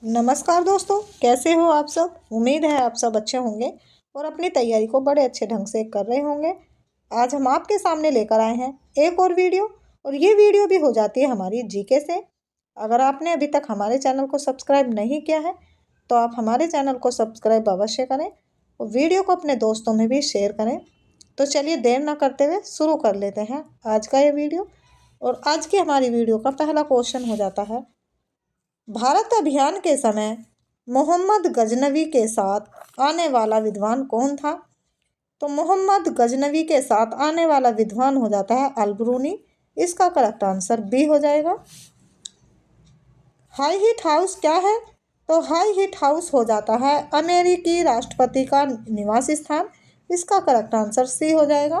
नमस्कार दोस्तों, कैसे हो आप सब। उम्मीद है आप सब अच्छे होंगे और अपनी तैयारी को बड़े अच्छे ढंग से कर रहे होंगे। आज हम आपके सामने लेकर आए हैं एक और वीडियो, और ये वीडियो भी हो जाती है हमारी जीके से। अगर आपने अभी तक हमारे चैनल को सब्सक्राइब नहीं किया है तो आप हमारे चैनल को सब्सक्राइब अवश्य करें और वीडियो को अपने दोस्तों में भी शेयर करें। तो चलिए देर ना करते हुए शुरू कर लेते हैं आज का ये वीडियो। और आज की हमारी वीडियो का पहला क्वेश्चन हो जाता है, भारत अभियान के समय मोहम्मद गजनवी के साथ आने वाला विद्वान कौन था। तो मोहम्मद गजनवी के साथ आने वाला विद्वान हो जाता है अलबरूनी। इसका करेक्ट आंसर बी हो जाएगा। हाई हीट हाउस क्या है। तो हाई हीट हाउस हो जाता है अमेरिकी राष्ट्रपति का निवास स्थान। इसका करेक्ट आंसर सी हो जाएगा।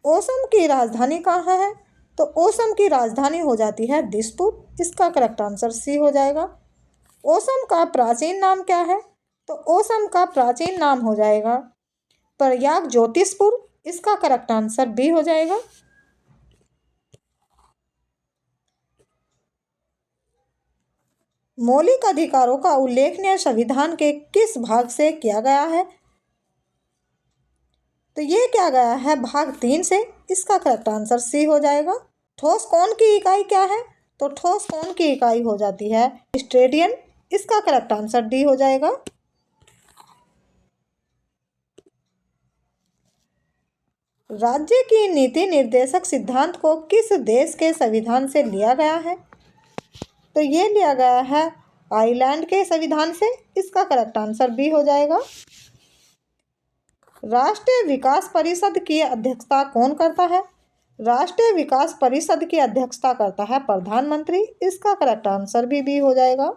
ओसम की राजधानी कहाँ है। तो ओसम की राजधानी हो जाती है दिसपुर। इसका करेक्ट आंसर सी हो जाएगा। ओसम का प्राचीन नाम क्या है। तो ओसम का प्राचीन नाम हो जाएगा प्रयाग ज्योतिषपुर। इसका करेक्ट आंसर बी हो जाएगा। मौलिक अधिकारों का उल्लेखनीय संविधान के किस भाग से किया गया है। तो ये क्या गया है भाग 3 से। इसका करेक्ट आंसर सी हो जाएगा। ठोस कोण की इकाई क्या है। तो ठोस कोण की इकाई हो जाती है स्टेडियन। इसका करेक्ट आंसर डी हो जाएगा। राज्य की नीति निर्देशक सिद्धांत को किस देश के संविधान से लिया गया है। तो ये लिया गया है आयरलैंड के संविधान से। इसका करेक्ट आंसर बी हो जाएगा। राष्ट्रीय विकास परिषद की अध्यक्षता कौन करता है। राष्ट्रीय विकास परिषद की अध्यक्षता करता है प्रधानमंत्री। इसका करेक्ट आंसर भी बी हो जाएगा।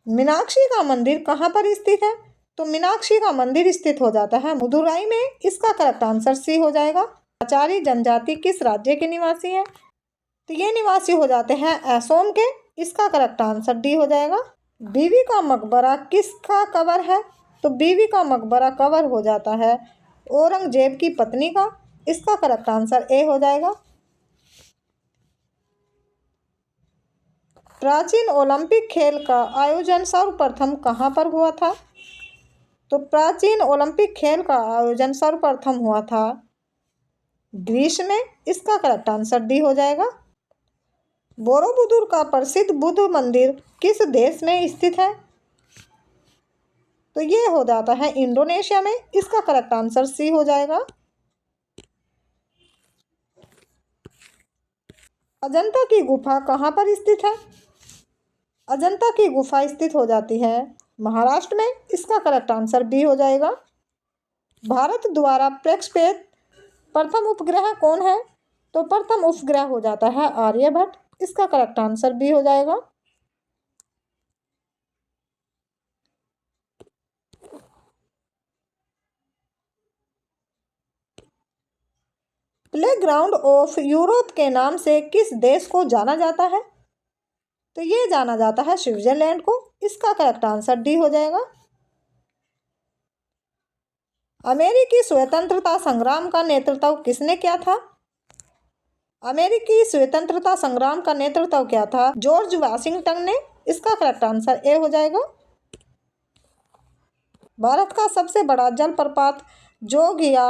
मीनाक्षी का मंदिर कहाँ पर स्थित है। तो मीनाक्षी का मंदिर स्थित हो जाता है मदुराई में। इसका करेक्ट आंसर सी हो जाएगा। आचारी जनजाति किस राज्य के निवासी है। तो ये निवासी हो जाते हैं असोम के। इसका करेक्ट आंसर डी हो जाएगा। बीवी का मकबरा किसका कवर है। तो बीवी का मकबरा कवर हो जाता है औरंगजेब की पत्नी का। इसका करेक्ट आंसर ए हो जाएगा। प्राचीन ओलंपिक खेल का आयोजन सर्वप्रथम कहाँ पर हुआ था। तो प्राचीन ओलंपिक खेल का आयोजन सर्वप्रथम हुआ था ग्रीस में। इसका करेक्ट आंसर डी हो जाएगा। बोरोबुदुर का प्रसिद्ध बुद्ध मंदिर किस देश में स्थित है। तो ये हो जाता है इंडोनेशिया में। इसका करेक्ट आंसर सी हो जाएगा। अजंता की गुफा कहाँ पर स्थित है। अजंता की गुफा स्थित हो जाती है महाराष्ट्र में। इसका करेक्ट आंसर बी हो जाएगा। भारत द्वारा प्रक्षेपित प्रथम उपग्रह कौन है। तो प्रथम उपग्रह हो जाता है आर्यभट्ट। इसका करेक्ट आंसर बी हो जाएगा। प्लेग्राउंड ऑफ यूरोप के नाम से किस देश को जाना जाता है। तो ये जाना जाता है स्विट्जरलैंड को। इसका करेक्ट आंसर डी हो जाएगा। अमेरिकी स्वतंत्रता संग्राम का नेतृत्व किसने किया था। अमेरिकी स्वतंत्रता संग्राम का नेतृत्व किया था जॉर्ज वाशिंगटन ने। इसका करेक्ट आंसर ए हो जाएगा। भारत का सबसे बड़ा जलप्रपात जोग या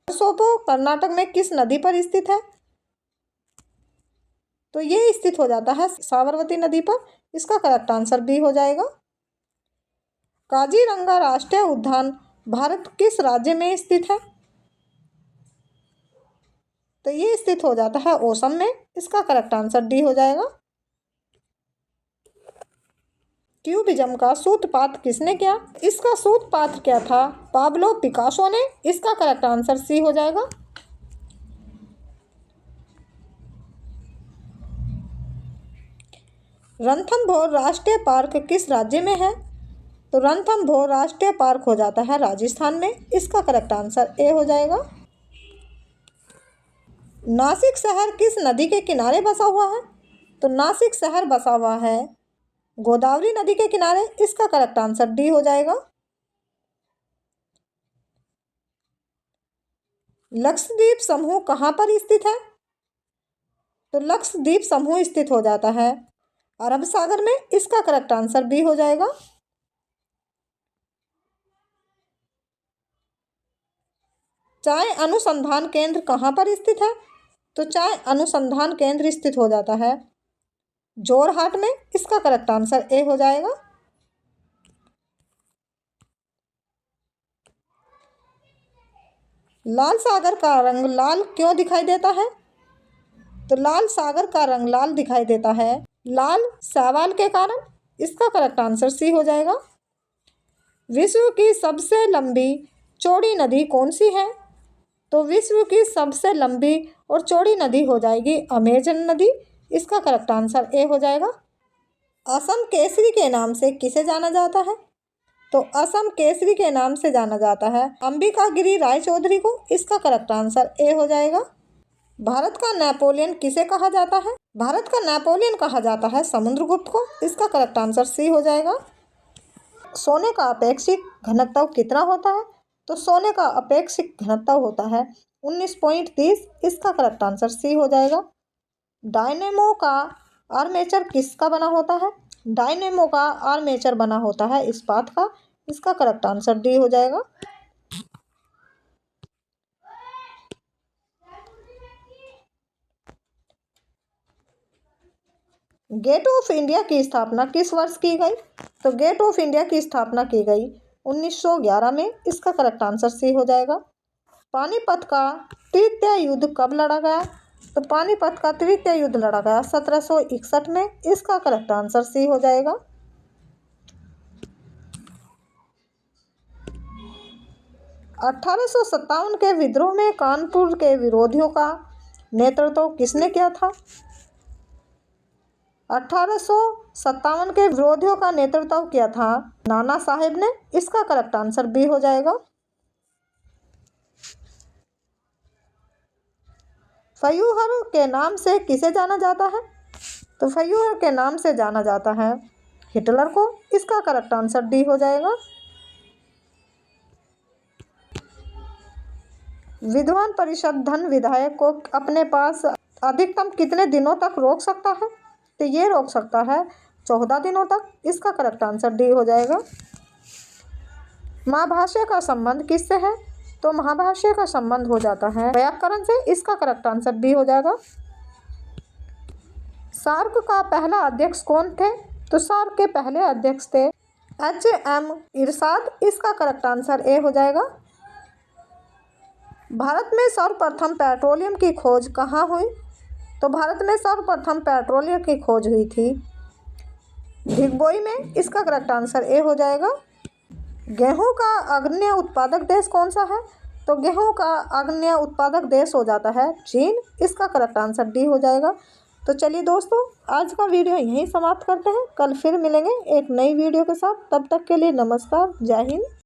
सोपो कर्नाटक में किस नदी पर स्थित है। तो ये स्थित हो जाता है साबरमती नदी पर। इसका करेक्ट आंसर बी हो जाएगा। काजीरंगा राष्ट्रीय उद्यान भारत किस राज्य में स्थित है। तो ये स्थित हो जाता है ओसम में। इसका करेक्ट आंसर डी हो जाएगा। क्यूबिज्म का सूत्रपात किसने किया। इसका सूत्रपात क्या था पाब्लो पिकासो ने। इसका करेक्ट आंसर सी हो जाएगा। रणथंभौर राष्ट्रीय पार्क किस राज्य में है। तो रणथंभौर राष्ट्रीय पार्क हो जाता है राजस्थान में। इसका करेक्ट आंसर ए हो जाएगा। नासिक शहर किस नदी के किनारे बसा हुआ है। तो नासिक शहर बसा हुआ है गोदावरी नदी के किनारे। इसका करेक्ट आंसर डी हो जाएगा। लक्षद्वीप समूह कहाँ पर स्थित है? तो लक्षद्वीप समूह स्थित हो जाता है अरब सागर में। इसका करेक्ट आंसर बी हो जाएगा। चाय अनुसंधान केंद्र कहाँ पर स्थित है? तो चाय अनुसंधान केंद्र स्थित हो जाता है जोरहाट में। इसका करेक्ट आंसर ए हो जाएगा। लाल सागर का रंग लाल क्यों दिखाई देता है? तो लाल सागर का रंग लाल दिखाई देता है लाल शैवाल के कारण। इसका करेक्ट आंसर सी हो जाएगा। विश्व की सबसे लंबी चौड़ी नदी कौन सी है? तो विश्व की सबसे लंबी और चौड़ी नदी हो जाएगी अमेजन नदी। इसका करेक्ट आंसर ए हो जाएगा। असम केसरी के नाम से किसे जाना जाता है? तो असम केसरी के नाम से जाना जाता है अंबिका गिरी राय चौधरी को। इसका करेक्ट आंसर ए हो जाएगा। भारत का नेपोलियन किसे कहा जाता है? भारत का नेपोलियन कहा जाता है समुद्रगुप्त को। इसका करेक्ट आंसर सी हो जाएगा। सोने का अपेक्षित घनत्व कितना होता है? तो सोने का अपेक्षित घनत्व होता है 19.30। इसका करेक्ट आंसर सी हो जाएगा। डायनेमो का आर्मेचर किसका बना होता है? डायनेमो का आर्मेचर बना होता है इस्पात का। इसका करेक्ट आंसर डी हो जाएगा। गेट ऑफ इंडिया की स्थापना किस वर्ष की गई? तो गेट ऑफ इंडिया की स्थापना की गई 1911 में। इसका करेक्ट आंसर सी हो जाएगा। पानीपत का तृतीय युद्ध कब लड़ा गया? तो पानीपत का तृतीय युद्ध लड़ा गया 1761 में। इसका करेक्ट आंसर सी हो जाएगा। अठारह के विद्रोह में कानपुर के विरोधियों का नेतृत्व किसने किया था? 1857 के विरोधियों का नेतृत्व किया था नाना साहेब ने। इसका करेक्ट आंसर बी हो जाएगा। फयूहर के नाम से किसे जाना जाता है? तो फयूहर के नाम से जाना जाता है हिटलर को। इसका करेक्ट आंसर डी हो जाएगा। विद्वान परिषद धन विधायक को अपने पास अधिकतम कितने दिनों तक रोक सकता है? तो ये रोक सकता है 14 दिनों तक। इसका करेक्ट आंसर डी हो जाएगा। महाभाष्य का संबंध किससे है? तो महाभाष्य का संबंध हो जाता है व्याकरण से। इसका करेक्ट आंसर बी हो जाएगा। सार्क का पहला अध्यक्ष कौन थे? तो सार्क के पहले अध्यक्ष थे HM इरशाद। इसका करेक्ट आंसर ए हो जाएगा। भारत में सर्वप्रथम पेट्रोलियम की खोज कहाँ हुई? तो भारत में सर्वप्रथम पेट्रोलियम की खोज हुई थी भिगबोई में। इसका करेक्ट आंसर ए हो जाएगा। गेहूं का अग्रणी उत्पादक देश कौन सा है? तो गेहूं का अग्रणी उत्पादक देश हो जाता है चीन। इसका करेक्ट आंसर डी हो जाएगा। तो चलिए दोस्तों, आज का वीडियो यहीं समाप्त करते हैं। कल फिर मिलेंगे एक नई वीडियो के साथ। तब तक के लिए नमस्कार, जय हिंद।